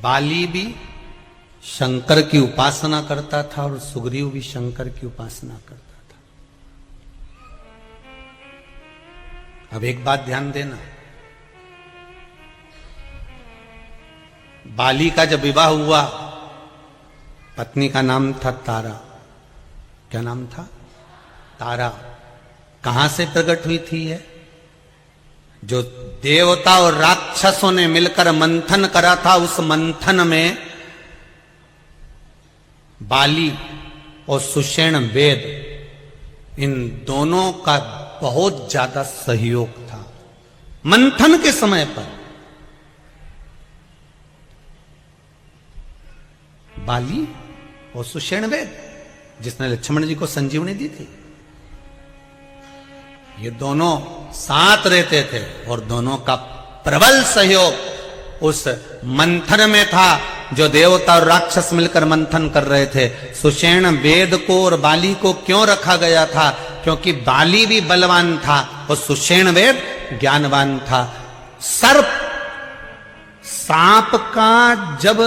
बाली भी शंकर की उपासना करता था और सुग्रीव भी शंकर की उपासना करता था। अब एक बात ध्यान देना, बाली का जब विवाह हुआ, पत्नी का नाम था तारा। क्या नाम था? तारा। कहां से प्रकट हुई थी है? जो देवता और राक्षसों ने मिलकर मंथन करा था, उस मंथन में बाली और सुषेण वेद, इन दोनों का बहुत ज्यादा सहयोग था मंथन के समय पर। बाली और सुषेण वेद, जिसने लक्ष्मण जी को संजीवनी दी थी, ये दोनों साथ रहते थे और दोनों का प्रबल सहयोग उस मंथन में था जो देवता और राक्षस मिलकर मंथन कर रहे थे। सुषेण वेद को और बाली को क्यों रखा गया था? क्योंकि बाली भी बलवान था और सुषेण वेद ज्ञानवान था। सर्प, सांप का जब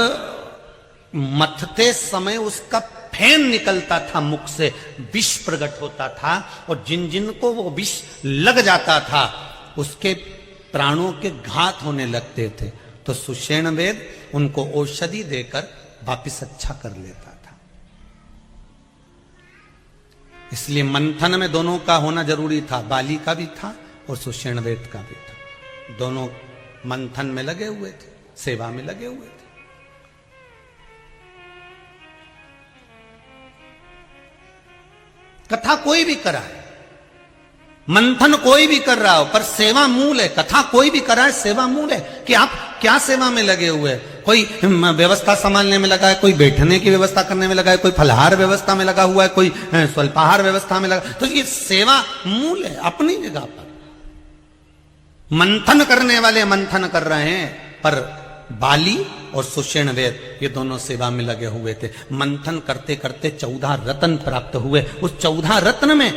मथते समय उसका फैन निकलता था मुख से, विष प्रकट होता था, और जिन जिन को वो विष लग जाता था उसके प्राणों के घात होने लगते थे। तो सुषेण वेद उनको औषधि देकर वापिस अच्छा कर लेता था। इसलिए मंथन में दोनों का होना जरूरी था, बाली का भी था और सुषेण वेद का भी था। दोनों मंथन में लगे हुए थे, सेवा में लगे हुए थे। कथा कोई भी कराए, मंथन कोई भी कर रहा हो, पर सेवा मूल है। कथा कोई भी कराए, सेवा मूल है। कि आप क्या सेवा में लगे हुए हैं? कोई व्यवस्था संभालने में लगा है, कोई बैठने की व्यवस्था करने में लगा है, कोई फलहार व्यवस्था में लगा हुआ है, कोई स्वल्पाहार व्यवस्था में लगा। तो ये सेवा मूल है अपनी जगह पर। मंथन करने वाले मंथन कर रहे हैं, पर बाली और सुषेण वेद ये दोनों सेवा में लगे हुए थे। मंथन करते करते 14 रत्न प्राप्त हुए। उस 14 रत्न में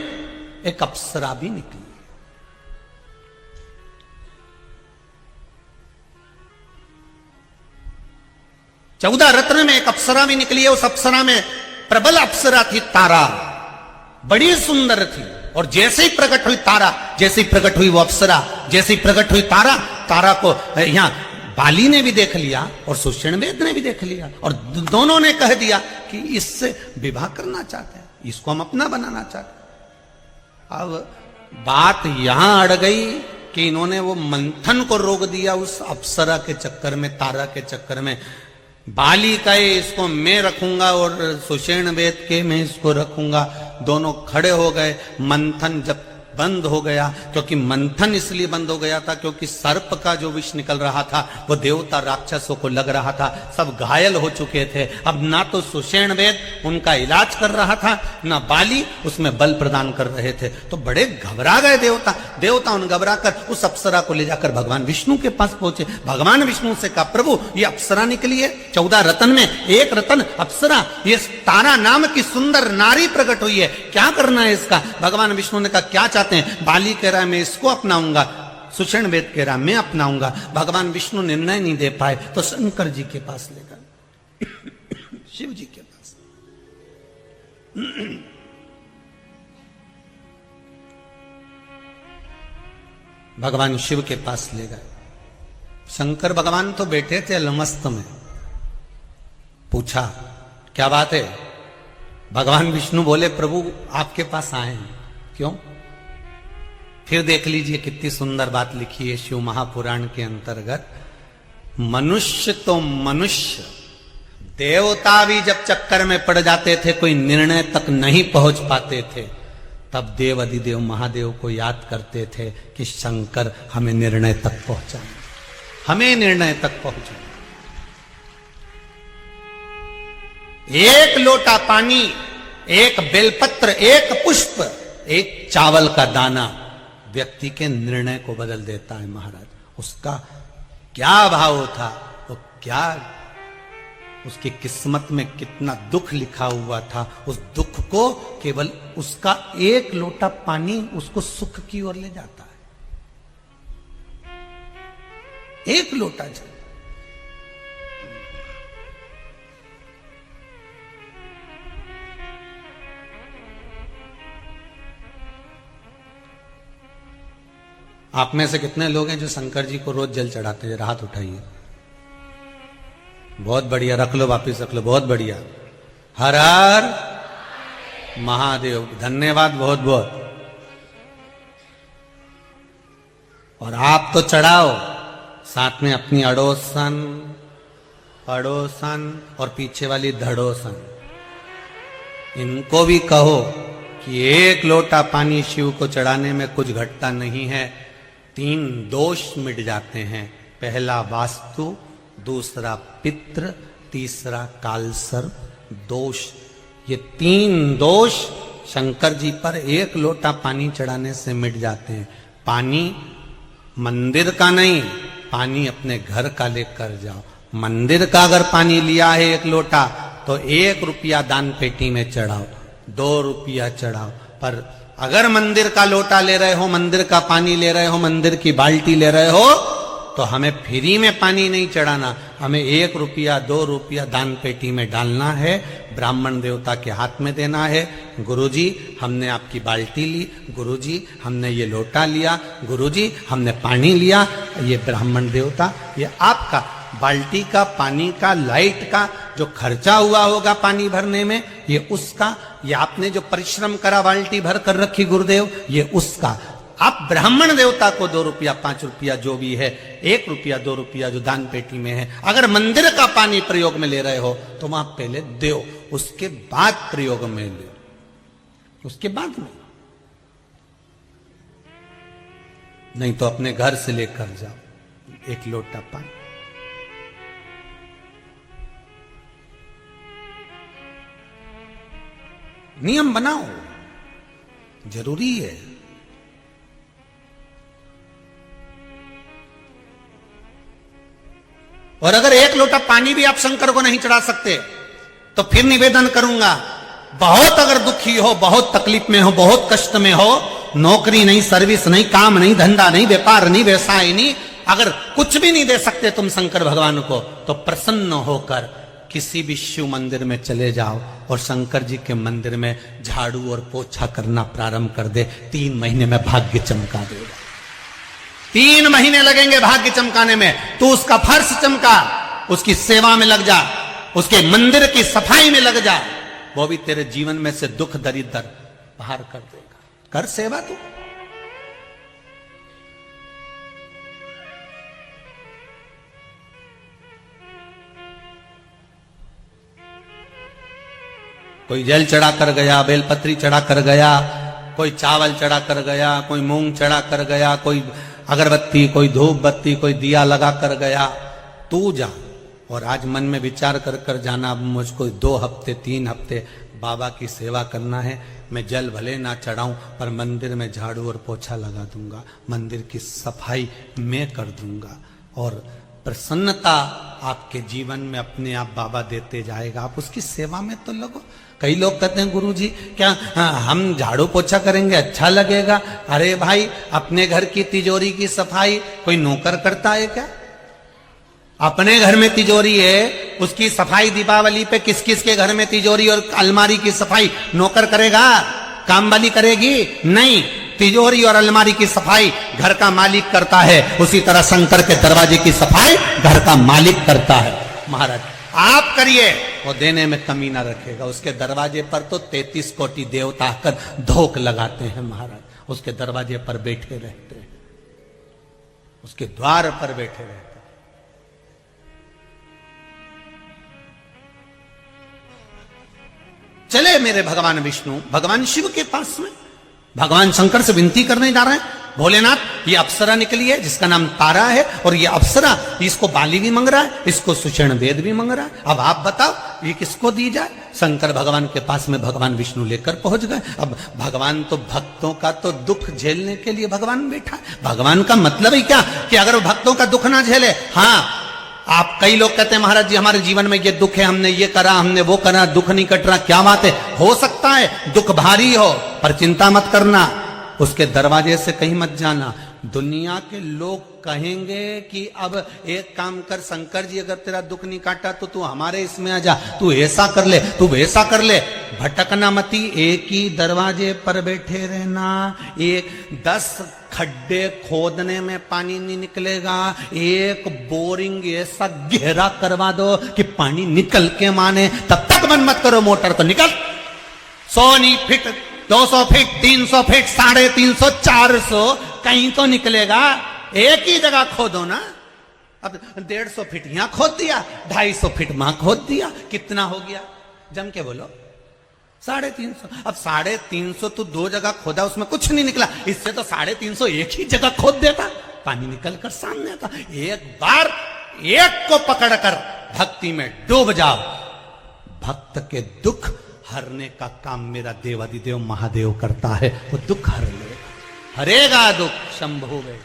एक अप्सरा भी निकली। चौदह रत्न में एक अप्सरा भी निकली है। उस अप्सरा में प्रबल अप्सरा थी तारा, बड़ी सुंदर थी। और जैसे ही प्रकट हुई तारा, जैसे ही प्रकट हुई वो अप्सरा, जैसे ही प्रकट हुई तारा, तारा को यहां बाली ने भी देख लिया और सुषेण वेद ने भी देख लिया, और दोनों ने कह दिया कि इससे विवाह करना चाहते हैं, इसको हम अपना बनाना चाहते हैं। अब बात यहां अड़ गई कि इन्होंने वो मंथन को रोक दिया उस अप्सरा के चक्कर में, तारा के चक्कर में। बाली का इसको मैं रखूंगा और सुषेण वेद के मैं इसको रखूंगा। दोनों खड़े हो गए। मंथन जब बंद हो गया, क्योंकि मंथन इसलिए बंद हो गया था क्योंकि सर्प का जो विष निकल रहा था वो देवता राक्षसों को लग रहा था। सब घायल हो चुके थे। अब ना तो सुषेण वेद उनका इलाज कर रहा था, ना बाली उसमें बल प्रदान कर रहे थे। तो बड़े घबरा गए देवता। देवता उन घबरा कर उस अप्सरा को ले जाकर भगवान विष्णु के पास पहुंचे। भगवान विष्णु से कहा, प्रभु ये अप्सरा निकली है 14 रत्न में, एक रत्न अप्सरा, ये तारा नाम की सुंदर नारी प्रकट हुई है, क्या करना है इसका? भगवान विष्णु ने कहा, क्या चाहते हैं? बाली कह रहा है मैं इसको अपनाऊंगा, सुषेण वेद कह रहा मैं अपनाऊंगा। भगवान विष्णु निर्णय नहीं दे पाए तो शंकर जी के पास ले गए, शिव जी के पास। भगवान शिव के पास ले गए। शंकर भगवान तो बैठे थे अलमस्त में। पूछा क्या बात है? भगवान विष्णु बोले, प्रभु आपके पास आए हैं। क्यों? फिर देख लीजिए कितनी सुंदर बात लिखी है शिव महापुराण के अंतर्गत। मनुष्य तो मनुष्य, देवता भी जब चक्कर में पड़ जाते थे, कोई निर्णय तक नहीं पहुंच पाते थे, तब देव अधिदेव महादेव को याद करते थे कि शंकर हमें निर्णय तक पहुंचाए, हमें निर्णय तक पहुंचाए। एक लोटा पानी, एक बेलपत्र, एक पुष्प, एक चावल का दाना व्यक्ति के निर्णय को बदल देता है महाराज। उसका क्या भाव था, वो क्या उसकी किस्मत में कितना दुख लिखा हुआ था, उस दुख को केवल उसका एक लोटा पानी उसको सुख की ओर ले जाता है। एक लोटा जल। आप में से कितने लोग हैं जो शंकर जी को रोज जल चढ़ाते हैं? हाथ उठाइए। बहुत बढ़िया, रख लो, वापिस रख लो, बहुत बढ़िया। हर हर महादेव, धन्यवाद बहुत बहुत। और आप तो चढ़ाओ, साथ में अपनी अड़ोसन पड़ोसन और पीछे वाली धड़ोसन, इनको भी कहो कि एक लोटा पानी शिव को चढ़ाने में कुछ घटता नहीं है। 3 दोष मिट जाते हैं। पहला वास्तु, दूसरा पितृ, तीसरा कालसर्प दोष। ये 3 दोष शंकर जी पर एक लोटा पानी चढ़ाने से मिट जाते हैं। पानी मंदिर का नहीं, पानी अपने घर का लेकर जाओ। मंदिर का अगर पानी लिया है 1 लोटा तो 1 रुपया दान पेटी में चढ़ाओ, 2 रुपया चढ़ाओ। पर अगर मंदिर का लोटा ले रहे हो, मंदिर का पानी ले रहे हो, मंदिर की बाल्टी ले रहे हो, तो हमें फ्री में पानी नहीं चढ़ाना, हमें 1 रुपया 2 रुपया दान पेटी में डालना है, ब्राह्मण देवता के हाथ में देना है। गुरुजी हमने आपकी बाल्टी ली, गुरुजी हमने ये लोटा लिया, गुरुजी हमने पानी लिया, ये ब्राह्मण देवता, ये आपका बाल्टी का, पानी का, लाइट का जो खर्चा हुआ होगा पानी भरने में, ये उसका, ये आपने जो परिश्रम करा बाल्टी भर कर रखी गुरुदेव, ये उसका। आप ब्राह्मण देवता को 2 रुपया 5 रुपया जो भी है, 1 रुपया 2 रुपया जो दान पेटी में है, अगर मंदिर का पानी प्रयोग में ले रहे हो तो वहां पहले दो, उसके बाद प्रयोग में ले, उसके बाद में नहीं तो अपने घर से लेकर जाओ 1 लोटा पानी। नियम बनाओ, जरूरी है। और अगर 1 लोटा पानी भी आप शंकर को नहीं चढ़ा सकते तो फिर निवेदन करूंगा, बहुत अगर दुखी हो, बहुत तकलीफ में हो, बहुत कष्ट में हो, नौकरी नहीं, सर्विस नहीं, काम नहीं, धंधा नहीं, व्यापार नहीं, व्यवसाय नहीं, अगर कुछ भी नहीं दे सकते तुम शंकर भगवान को, तो प्रसन्न होकर किसी भी शिव मंदिर में चले जाओ और शंकर जी के मंदिर में झाड़ू और पोछा करना प्रारंभ कर दे। 3 महीने में भाग्य चमका देगा। 3 महीने लगेंगे भाग्य चमकाने में। तू उसका फर्श चमका, उसकी सेवा में लग जा, उसके मंदिर की सफाई में लग जा, वो भी तेरे जीवन में से दुख दरिद्र बाहर कर देगा। कर सेवा तू। कोई जल चढ़ा कर गया, बेलपत्री चढ़ा कर गया, कोई चावल चढ़ा कर गया, कोई मूंग चढ़ा कर गया, कोई अगरबत्ती, कोई धूप बत्ती, कोई दिया लगा कर गया। तू जा और आज मन में विचार कर कर जाना, मुझको 2 हफ्ते 3 हफ्ते बाबा की सेवा करना है। मैं जल भले ना चढ़ाऊं पर मंदिर में झाड़ू और पोछा लगा दूंगा, मंदिर की सफाई मैं कर दूंगा और प्रसन्नता आपके जीवन में अपने आप बाबा देते जाएगा। आप उसकी सेवा में तो लगो। कई लोग कहते हैं गुरुजी क्या हम झाड़ू पोछा करेंगे अच्छा लगेगा? अरे भाई, अपने घर की तिजोरी की सफाई कोई नौकर करता है क्या? अपने घर में तिजोरी है, उसकी सफाई दीपावली पे किस किस के घर में तिजोरी और अलमारी की सफाई नौकर करेगा? काम वाली करेगी? नहीं, तिजोरी और अलमारी की सफाई घर का मालिक करता है। उसी तरह शंकर के दरवाजे की सफाई घर का मालिक करता है। महाराज आप करिए, वो देने में कमी ना रखेगा। उसके दरवाजे पर तो 33 कोटि देवता आकर धोख लगाते हैं महाराज, उसके दरवाजे पर बैठे रहते हैं, उसके द्वार पर बैठे रहते हैं। चले मेरे भगवान विष्णु भगवान शिव के पास में, भगवान शंकर से विनती करने जा रहे हैं, भोलेनाथ ये अप्सरा निकली है जिसका नाम तारा है, और ये अप्सरा इसको बाली भी मांग रहा है, इसको सुषेण वेद भी मांग रहा है। अब आप बताओ ये किसको दी जाए? शंकर भगवान के पास में भगवान विष्णु लेकर पहुंच गए। अब भगवान तो भक्तों का तो दुख झेलने के लिए भगवान बैठा है। भगवान का मतलब ही क्या कि अगर वो भक्तों का दुख ना झेले। हाँ, आप कई लोग कहते हैं महाराज जी हमारे जीवन में ये दुख है, हमने ये करा, हमने वो करा, दुख नहीं कट रहा। क्या बात है? हो सकता है दुख भारी हो, पर चिंता मत करना, उसके दरवाजे से कहीं मत जाना। दुनिया के लोग कहेंगे कि अब एक काम कर शंकर जी, अगर तेरा दुख नहीं काटा तो तू हमारे इसमें आ जा, तू ऐसा कर ले, तू वैसा कर ले, भटकना मती, एक ही दरवाजे पर बैठे रहना, एक 10 खड्डे खोदने में पानी नहीं निकलेगा, एक बोरिंग ऐसा गहरा करवा दो कि पानी निकल के माने, तब तक बंद मत करो मोटर को, निकल 100 फीट 200 फीट 300 फीट 350 400 कहीं तो निकलेगा, एक ही जगह खोदो ना। अब 150 फीट यहां खोद दिया, 250 फीट वहां खोद दिया, कितना हो गया जम के बोलो? 350। अब 350 तो 2 जगह खोदा, उसमें कुछ नहीं निकला, इससे तो 350 एक ही जगह खोद देता, पानी निकल कर सामने आता। एक बार एक को पकड़कर भक्ति में डूब जाओ, भक्त के दुख हरने का काम मेरा देवादिदेव महादेव करता है, वो दुख हर लेगा, हरेगा दुख शंभु वे।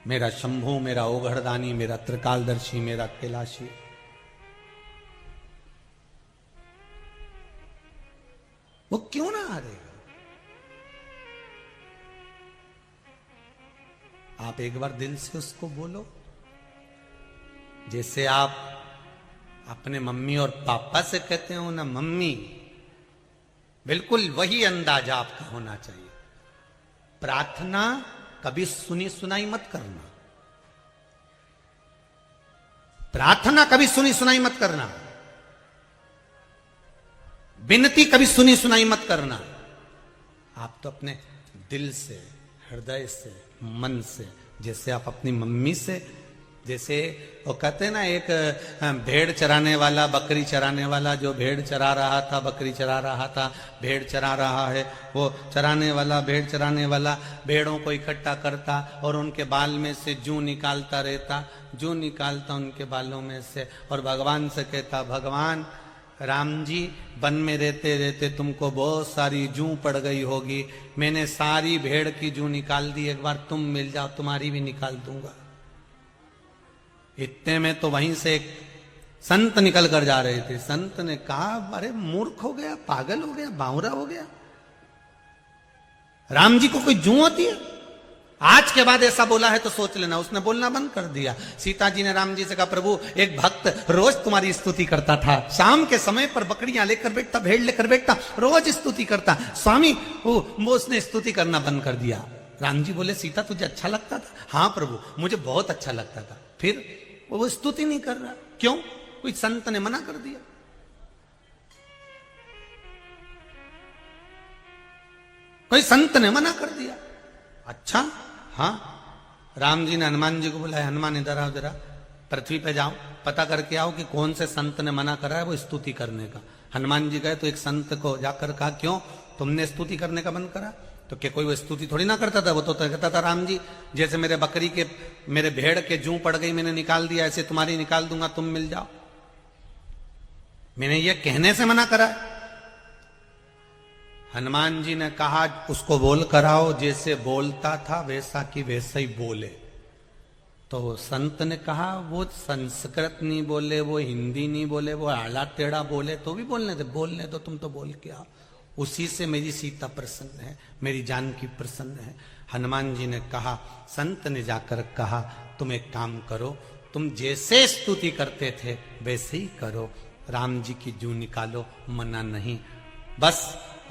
मेरा शंभु, मेरा ओघड़दानी, मेरा त्रिकालदर्शी, मेरा कैलाशी, वो क्यों ना हारेगा? आप एक बार दिल से उसको बोलो, जैसे आप अपने मम्मी और पापा से कहते हो ना मम्मी, बिल्कुल वही अंदाजा आपका होना चाहिए। प्रार्थना कभी सुनी सुनाई मत करना, प्रार्थना कभी सुनी सुनाई मत करना, विनती कभी सुनी सुनाई मत करना। आप तो अपने दिल से, हृदय से, मन से, जैसे आप अपनी मम्मी से, जैसे वो कहते हैं ना, एक भेड़ चराने वाला, बकरी चराने वाला, जो भेड़ चरा रहा था, बकरी चरा रहा था, भेड़ चरा रहा है, वो चराने वाला, भेड़ चराने वाला भेड़ों को इकट्ठा करता और उनके बाल में से जूं निकालता रहता, जूं निकालता उनके बालों में से, और भगवान से कहता, भगवान राम जी, वन में रहते रहते तुमको बहुत सारी जूं पड़ गई होगी, मैंने सारी भेड़ की जूं निकाल दी, एक बार तुम मिल जाओ, तुम्हारी भी निकाल दूंगा। इतने में तो वहीं से एक संत निकल कर जा रहे थे। संत ने कहा, अरे मूर्ख हो गया, पागल हो गया, बावरा हो गया, राम जी को कोई जूं होती है? आज के बाद ऐसा बोला है तो सोच लेना। उसने बोलना बंद कर दिया। सीता जी ने राम जी से कहा, प्रभु एक भक्त रोज तुम्हारी स्तुति करता था, शाम के समय पर बकरियां लेकर बैठता, भेड़ लेकर बैठता, रोज स्तुति करता, स्वामी वो उसने स्तुति करना बंद कर दिया। राम जी बोले, सीता तुझे अच्छा लगता था? हाँ प्रभु, मुझे बहुत अच्छा लगता था। फिर वो स्तुति नहीं कर रहा, क्यों? कोई संत ने मना कर दिया। कोई संत ने मना कर दिया। अच्छा, हाँ। राम जी ने हनुमान जी को बोला, हनुमान इधर आओ, जरा पृथ्वी पे जाओ, पता करके आओ कि कौन से संत ने मना करा है वो स्तुति करने का। हनुमान जी गए तो एक संत को जाकर कहा, क्यों तुमने स्तुति करने का बंद करा? तो क्या कोई वो स्तुति थोड़ी ना करता था, वो तो कहता था, राम जी जैसे मेरे बकरी के, मेरे भेड़ के जूं पड़ गई, मैंने निकाल दिया, ऐसे तुम्हारी निकाल दूंगा, तुम मिल जाओ। मैंने ये कहने से मना करा। हनुमान जी ने कहा, उसको बोल कराओ, जैसे बोलता था वैसा कि वैसा ही बोले। तो संत ने कहा, वो संस्कृत नहीं बोले, वो हिंदी नहीं बोले, वो आला टेढ़ा बोले तो भी बोलने दे, बोलने दो, तुम तो बोल के आओ। उसी से मेरी सीता प्रसन्न है, मेरी जानकी प्रसन्न है। हनुमान जी ने कहा, संत ने जाकर कहा, तुम एक काम करो, तुम जैसे स्तुति करते थे वैसे ही करो, राम जी की जूं निकालो, मना नहीं। बस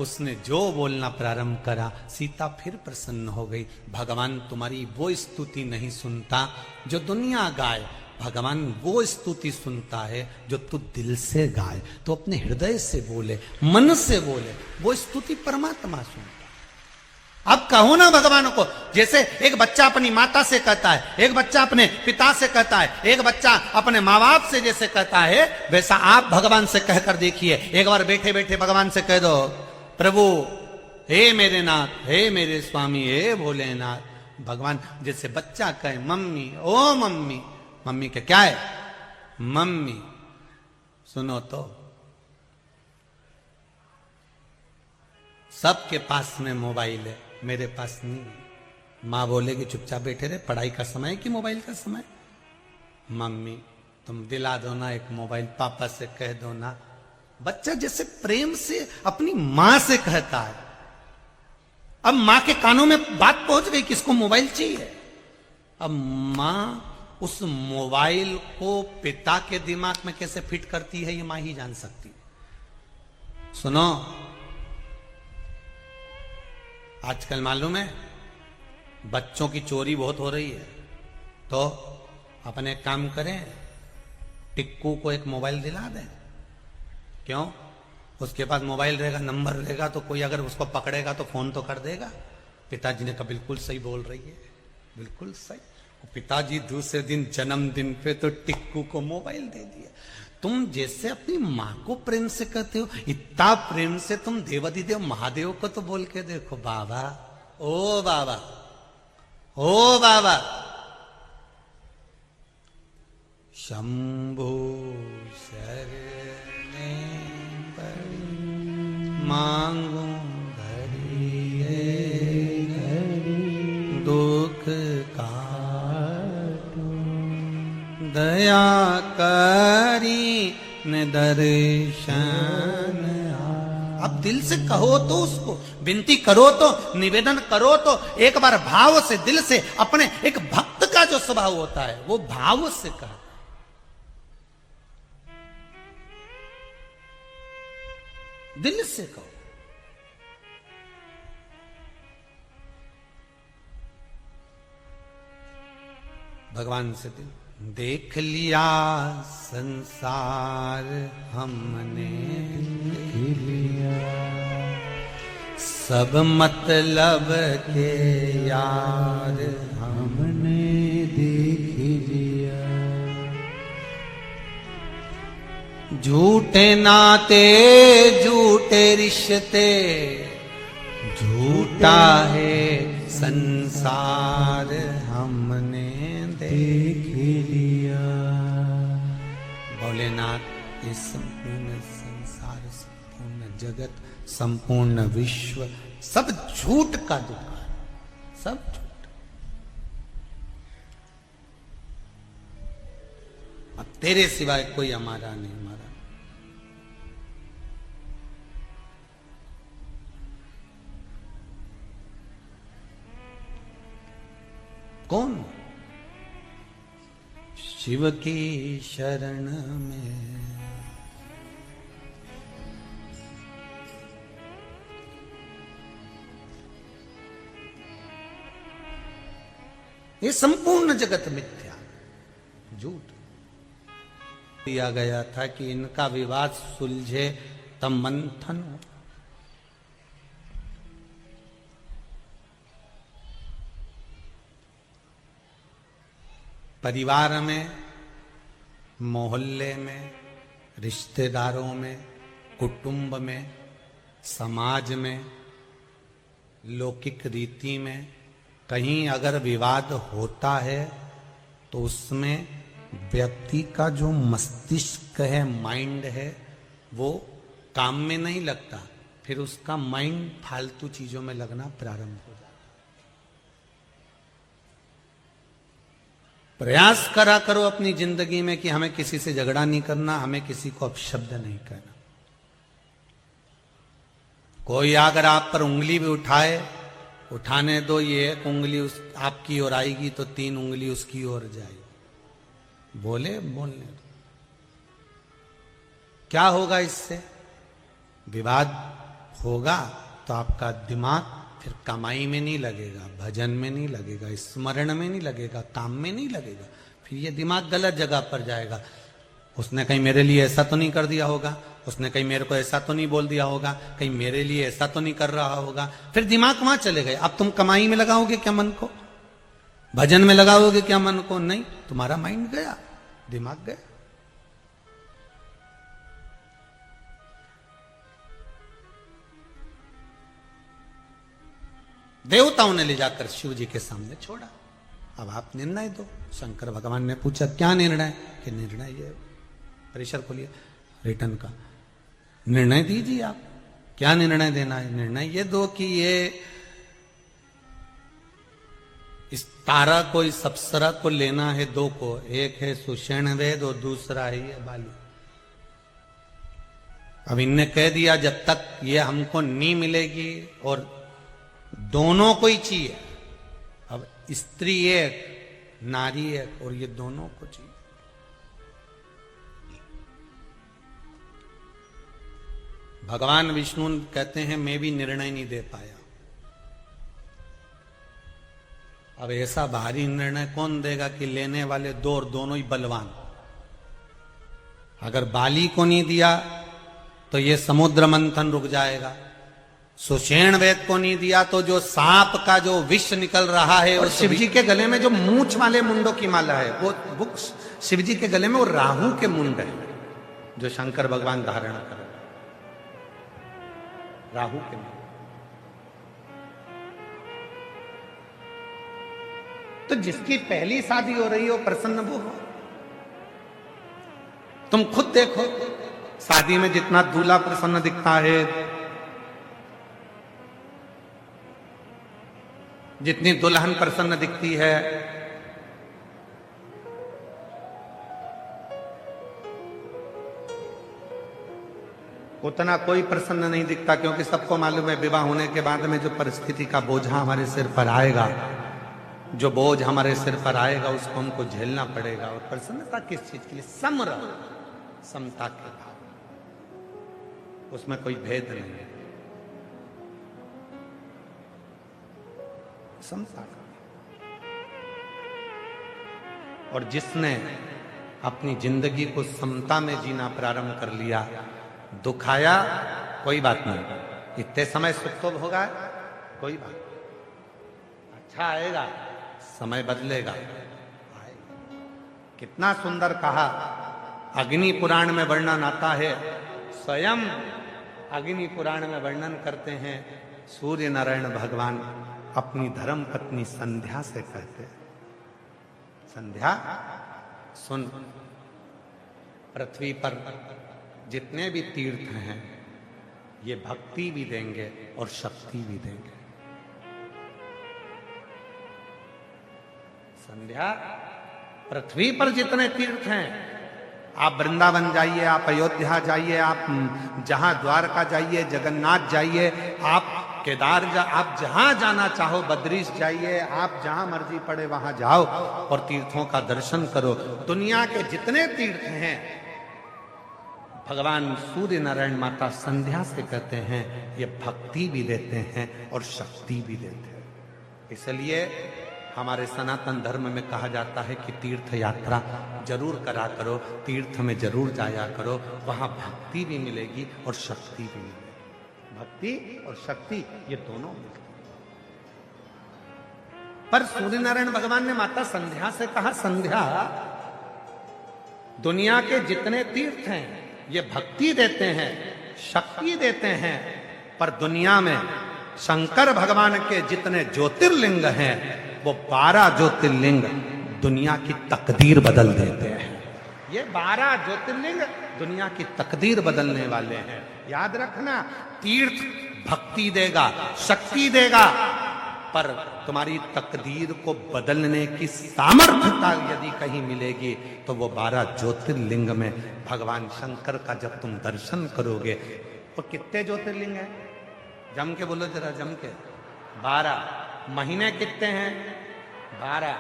उसने जो बोलना प्रारंभ करा, सीता फिर प्रसन्न हो गई। भगवान तुम्हारी वो स्तुति नहीं सुनता जो दुनिया गाए, भगवान वो स्तुति सुनता है जो तू दिल से गाए, तो अपने हृदय से बोले, मन से बोले, वो स्तुति परमात्मा सुनता। अब कहो ना भगवान को, जैसे एक बच्चा अपनी माता से कहता है, एक बच्चा अपने पिता से कहता है, एक बच्चा अपने माँ बाप से जैसे कहता है, वैसा आप भगवान से कहकर देखिए। एक बार बैठे बैठे भगवान से कह दो, प्रभु हे मेरे नाथ, हे मेरे स्वामी, हे भोलेनाथ। भगवान जैसे बच्चा कहे, मम्मी, ओ मम्मी, मम्मी के क्या है? मम्मी। सुनो तो, सबके पास में मोबाइल है, मेरे पास नहीं है। माँ बोलेगी चुपचाप बैठे रहे, पढ़ाई का समय कि मोबाइल का समय। मम्मी तुम दिला दो ना एक मोबाइल, पापा से कह दो ना। बच्चा जैसे प्रेम से अपनी मां से कहता है। अब मां के कानों में बात पहुंच गई कि इसको मोबाइल चाहिए। अब मां उस मोबाइल को पिता के दिमाग में कैसे फिट करती है ये मां ही जान सकती। सुनो, आजकल मालूम है बच्चों की चोरी बहुत हो रही है, तो अपने काम करें, टिक्कू को एक मोबाइल दिला दें। क्यों? उसके पास मोबाइल रहेगा, नंबर रहेगा, तो कोई अगर उसको पकड़ेगा तो फोन तो कर देगा। पिताजी ने कहा बिल्कुल सही बोल रही है, बिल्कुल सही। पिताजी दूसरे दिन जन्मदिन पे तो टिक्कू को मोबाइल दे दिया। तुम जैसे अपनी मां को प्रेम से कहते हो, इतना प्रेम से तुम देवाधिदेव महादेव को तो बोल के देखो, बाबा ओ बाबा ओ बाबा। शंभो शरणे मांगू घड़ी दुख काटो, दया करी न दर्शन। अब दिल से कहो तो, उसको विनती करो तो, निवेदन करो तो, एक बार भाव से, दिल से, अपने एक भक्त का जो स्वभाव होता है वो भाव से कहा। दिल से कहो। भगवान से दिल। देख लिया संसार हमने, देख लिया सब मतलब के यार हमने देख लिया। झूठे नाते झूठे रिश्ते, झूठा है संसार हमने देख लिया। भोलेनाथ ये संपूर्ण संसार, संपूर्ण जगत, संपूर्ण विश्व सब झूठ का दुकान, सब झूठ। अब तेरे सिवाय कोई हमारा नहीं, हमारा कौन? शिव की शरण में ये संपूर्ण जगत मिथ्या, झूठ। दिया गया था कि इनका विवाद सुलझे तब मंथन हो। परिवार में, मोहल्ले में, रिश्तेदारों में, कुटुंब में, समाज में, लौकिक रीति में कहीं अगर विवाद होता है तो उसमें व्यक्ति का जो मस्तिष्क है, माइंड है, वो काम में नहीं लगता। फिर उसका माइंड फालतू चीजों में लगना प्रारंभ हो जाता। प्रयास करा करो अपनी जिंदगी में कि हमें किसी से झगड़ा नहीं करना, हमें किसी को अपशब्द नहीं कहना। कोई अगर आप पर उंगली भी उठाए, उठाने दो, ये एक उंगली उस आपकी ओर आएगी तो 3 उंगली उसकी ओर जाएगी। बोले बोलने दो। क्या होगा इससे? विवाद होगा तो आपका दिमाग फिर कमाई में नहीं लगेगा, भजन में नहीं लगेगा, स्मरण में नहीं लगेगा, काम में नहीं लगेगा। फिर ये दिमाग गलत जगह पर जाएगा। उसने कहीं मेरे लिए ऐसा तो नहीं कर दिया होगा, उसने कहीं मेरे को ऐसा तो नहीं बोल दिया होगा, कहीं मेरे लिए ऐसा तो नहीं कर रहा होगा। फिर दिमाग वहां चले गए। अब तुम कमाई में लगाओगे क्या मन को? भजन में लगाओगे क्या मन को? नहीं, तुम्हारा माइंड गया, दिमाग गया। देवताओं ने ले जाकर शिव जी के सामने छोड़ा। अब आप निर्णय दो। शंकर भगवान ने पूछा क्या निर्णय? कि निर्णय ये, परिसर खोलिए रिटर्न का, निर्णय दीजिए आप, क्या निर्णय देना है? निर्णय ये दो कि ये इस तारा को, इस अप्सरा को लेना है दो को, एक है सुषेण वेद और दूसरा है ये बाली। अब इनने कह दिया जब तक ये हमको नहीं मिलेगी, और दोनों को ही चाहिए। अब स्त्री एक, नारी एक, और ये दोनों को चाहिए। भगवान विष्णु कहते हैं मैं भी निर्णय नहीं दे पाया। अब ऐसा भारी निर्णय कौन देगा कि लेने वाले दो और दोनों ही बलवान। अगर बाली को नहीं दिया तो ये समुद्र मंथन रुक जाएगा। सुषेण वेद को नहीं दिया तो जो सांप का जो विष निकल रहा है, और शिव जी के गले में जो मूंछ वाले मुंडों की माला है, वो शिव जी के गले में वो राहु के मुंड है जो शंकर भगवान धारण कर रहे, राहु के मुंड। तो जिसकी पहली शादी हो रही हो प्रसन्न वो हो। तुम खुद देखो, शादी में जितना दूल्हा प्रसन्न दिखता है, जितनी दुल्हन प्रसन्न दिखती है, उतना कोई प्रसन्न नहीं दिखता। क्योंकि सबको मालूम है विवाह होने के बाद में जो परिस्थिति का बोझा हमारे सिर पर आएगा, जो बोझ हमारे सिर पर आएगा, उसको हमको झेलना पड़ेगा। और प्रसन्नता किस चीज के लिए? समर, समता के भाव, उसमें कोई भेद नहीं है, समता का। और जिसने अपनी जिंदगी को समता में जीना प्रारंभ कर लिया, दुख आया कोई बात नहीं, इतने समय सुख तो होगा, कोई बात नहीं, अच्छा आएगा, समय बदलेगा, आएगा। कितना सुंदर कहा, अग्नि पुराण में वर्णन आता है, स्वयं अग्नि पुराण में वर्णन करते हैं, सूर्य नारायण भगवान अपनी धर्म पत्नी संध्या से कहते हैं, संध्या सुन, पृथ्वी पर जितने भी तीर्थ हैं ये भक्ति भी देंगे और शक्ति भी देंगे। संध्या, पृथ्वी पर जितने तीर्थ हैं, आप वृंदावन जाइए, आप अयोध्या जाइए, आप जहां द्वारका जाइए, जगन्नाथ जाइए, आप केदार आप जहां जाना चाहो, बद्रीश जाइए, आप जहां मर्जी पड़े वहां जाओ और तीर्थों का दर्शन करो। दुनिया के जितने तीर्थ हैं भगवान सूर्य नारायण माता संध्या से कहते हैं ये भक्ति भी देते हैं और शक्ति भी देते हैं। इसलिए हमारे सनातन धर्म में कहा जाता है कि तीर्थ यात्रा जरूर करा करो, तीर्थ में जरूर जाया करो, वहां भक्ति भी मिलेगी और शक्ति भी मिलेगी। भक्ति और शक्ति ये दोनों मिलती। पर सूर्य नारायण भगवान ने माता संध्या से कहा, संध्या, दुनिया के जितने तीर्थ हैं ये भक्ति देते हैं, शक्ति देते हैं, पर दुनिया में शंकर भगवान के जितने ज्योतिर्लिंग हैं वो 12 ज्योतिर्लिंग दुनिया की तकदीर बदल देते हैं। ये 12 ज्योतिर्लिंग दुनिया की तकदीर बदलने वाले हैं। याद रखना, तीर्थ भक्ति देगा, शक्ति देगा, पर तुम्हारी तकदीर को बदलने की सामर्थ्यता यदि कहीं मिलेगी तो वो 12 ज्योतिर्लिंग में भगवान शंकर का जब तुम दर्शन करोगे। तो कितने ज्योतिर्लिंग हैं? जम के बोलो जरा, जम के। 12। महीने कितने हैं? 12।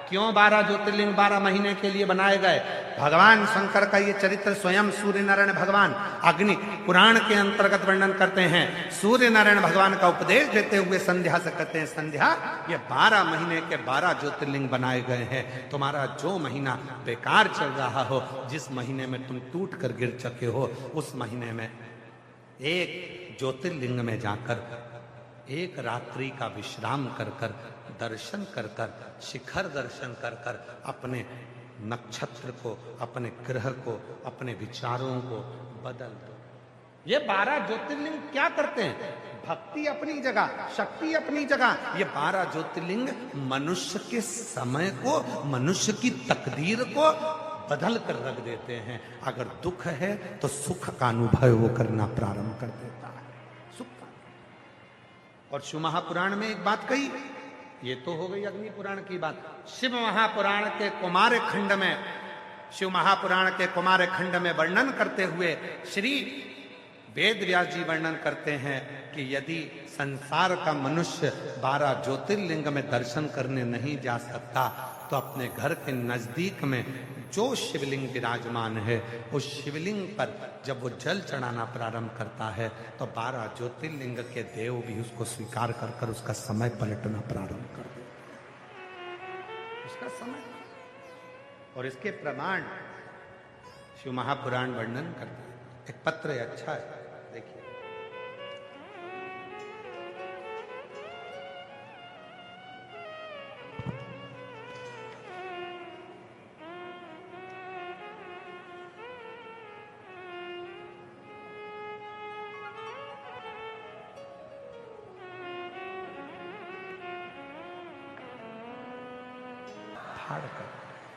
क्यों 12 ज्योतिर्लिंग 12 महीने के लिए बनाए गए? भगवान शंकर का ये चरित्र स्वयं सूर्य नारायण भगवान अग्नि पुराण के अंतर्गत वर्णन करते हैं। सूर्य नारायण भगवान का उपदेश देते हुए संध्या से कहते हैं, संध्या, ये 12 महीने के 12 ज्योतिर्लिंग बनाए गए हैं। तुम्हारा जो महीना बेकार चल रहा हो, जिस महीने में तुम टूट कर गिर चुके हो, उस महीने में एक ज्योतिर्लिंग में जाकर एक रात्रि का विश्राम कर कर, दर्शन कर कर, शिखर दर्शन कर कर अपने नक्षत्र को, अपने ग्रह को, अपने विचारों को बदल दो। ये 12 ज्योतिर्लिंग क्या करते हैं? भक्ति अपनी जगह, शक्ति अपनी जगह। ये 12 ज्योतिर्लिंग मनुष्य के समय को, मनुष्य की तकदीर को बदल कर रख देते हैं। अगर दुख है तो सुख का अनुभव वो करना प्रारंभ कर देता है, सुख का। और शिव महापुराण में एक बात कही, ये तो हो गई अग्नि पुराण की बात। शिव महापुराण के कुमार खंड में, शिव महापुराण के कुमार खंड में वर्णन करते हुए श्री वेद व्यास जी वर्णन करते हैं कि यदि संसार का मनुष्य 12 ज्योतिर्लिंग में दर्शन करने नहीं जा सकता तो अपने घर के नजदीक में जो शिवलिंग विराजमान है उस शिवलिंग पर जब वो जल चढ़ाना प्रारंभ करता है तो 12 ज्योतिर्लिंग के देव भी उसको स्वीकार कर कर उसका समय पलटना प्रारंभ कर देते, उसका समय। और इसके प्रमाण शिव महापुराण वर्णन करते हैं। एक पत्र है, अच्छा है, देखिए।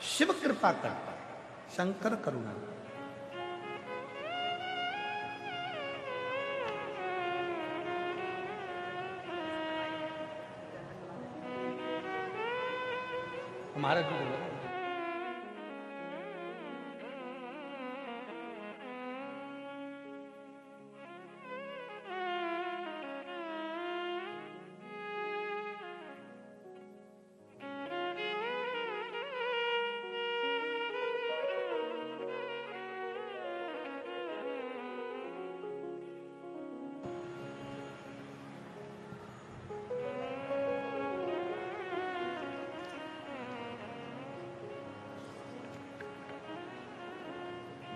शिव कृपा करता, शंकर करुणा। हमारा भी बोला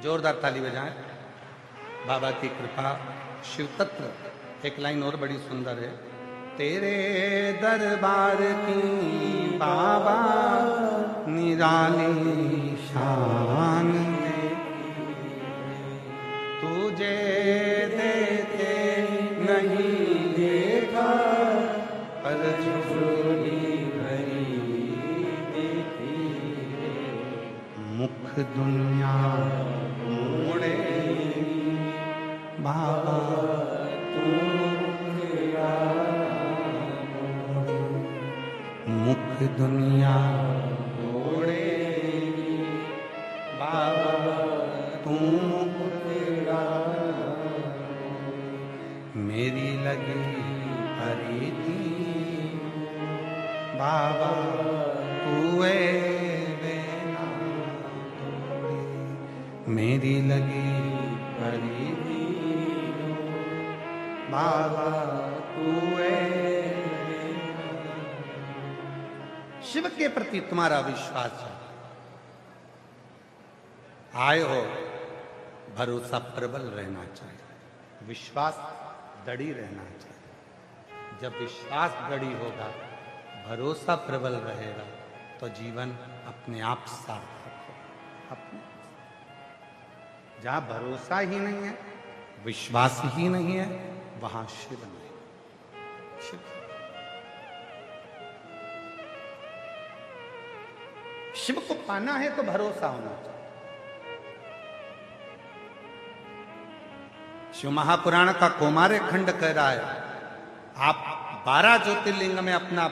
जोरदार ताली बजाएं। बाबा की कृपा, शिव तत्व। एक लाइन और बड़ी सुंदर है। तेरे दरबार की बाबा निराली शान दे, तुझे देते नहीं देखा पर झोली भरी देखी, मुख दुनिया मोड़े बाबा तू, मुख दुनिया मोड़े बाबा तू, मेरी लगी हरी थी बाबा तू, मेरी लगी परी थी बाबा तू। शिव के प्रति तुम्हारा विश्वास है, आए हो, भरोसा प्रबल रहना चाहिए, विश्वास दृढ़ रहना चाहिए। जब विश्वास दृढ़ होगा, भरोसा प्रबल रहेगा तो जीवन अपने आप सार्थक होगा। अपने जहां भरोसा ही नहीं है, विश्वास ही नहीं है, वहां शिव नहीं। शिव शिव को पाना है तो भरोसा होना चाहिए। शिव महापुराण का कौमार्य खंड कह रहा है, आप 12 ज्योतिर्लिंग में अपना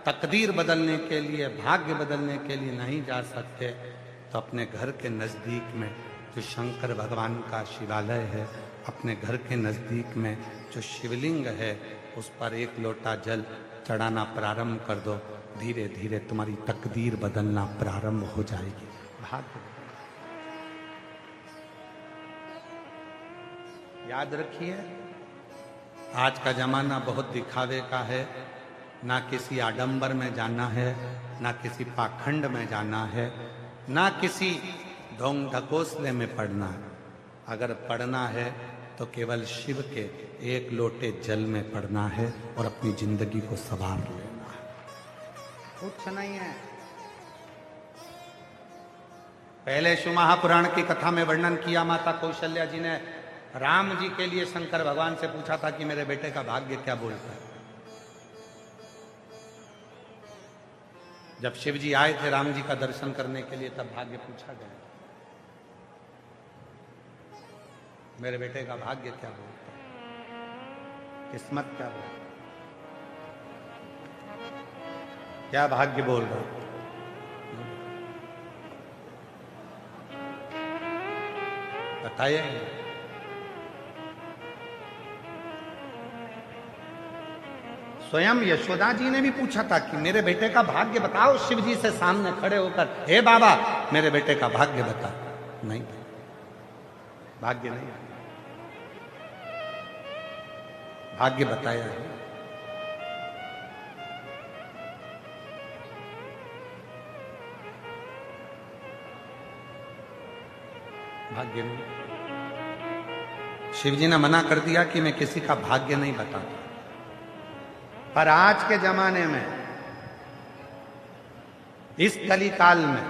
तकदीर बदलने के लिए, भाग्य बदलने के लिए नहीं जा सकते तो अपने घर के नजदीक में जो शंकर भगवान का शिवालय है, अपने घर के नजदीक में जो शिवलिंग है, उस पर 1 लोटा जल चढ़ाना प्रारंभ कर दो। धीरे धीरे तुम्हारी तकदीर बदलना प्रारंभ हो जाएगी। भाग्य याद रखिए, आज का जमाना बहुत दिखावे का है। ना किसी आडंबर में जाना है, ना किसी पाखंड में जाना है, ना किसी ढोंग ढकोसले में पड़ना है। अगर पढ़ना है तो केवल शिव के 1 लोटे जल में पढ़ना है और अपनी जिंदगी को संवार लेना है, कुछ नहीं है। पहले शिव महापुराण की कथा में वर्णन किया, माता कौशल्या जी ने राम जी के लिए शंकर भगवान से पूछा था कि मेरे बेटे का भाग्य क्या बोलता है। जब शिव जी आए थे राम जी का दर्शन करने के लिए, तब भाग्य पूछा गया, मेरे बेटे का भाग्य क्या बोलता है, किस्मत क्या बोलता है। क्या भाग्य बोल रहे हो? बताइए। स्वयं यशोदा जी ने भी पूछा था कि मेरे बेटे का भाग्य बताओ, शिव जी से सामने खड़े होकर, हे बाबा मेरे बेटे का भाग्य बता। नहीं, भाग्य नहीं, भाग्य बताया है। भाग्य नहीं, शिव जी ने मना कर दिया कि मैं किसी का भाग्य नहीं बताता। पर आज के जमाने में, इस कली काल में,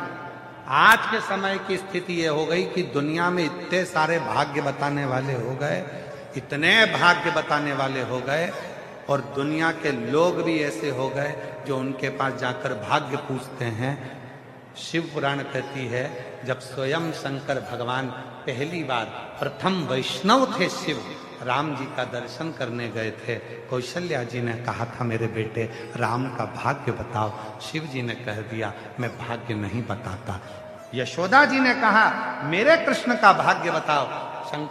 आज के समय की स्थिति यह हो गई कि दुनिया में इतने सारे भाग्य बताने वाले हो गए, इतने भाग्य बताने वाले हो गए, और दुनिया के लोग भी ऐसे हो गए जो उनके पास जाकर भाग्य पूछते हैं। शिव पुराण कहती है, जब स्वयं शंकर भगवान पहली बार प्रथम वैष्णव थे शिव, राम जी का दर्शन करने गए थे, कौशल्या जी ने कहा था मेरे बेटे राम का भाग्य बताओ। शिव जी ने कह दिया मैं भाग्य नहीं बताता। यशोदा जी ने कहा मेरे कृष्ण का भाग्य बताओ।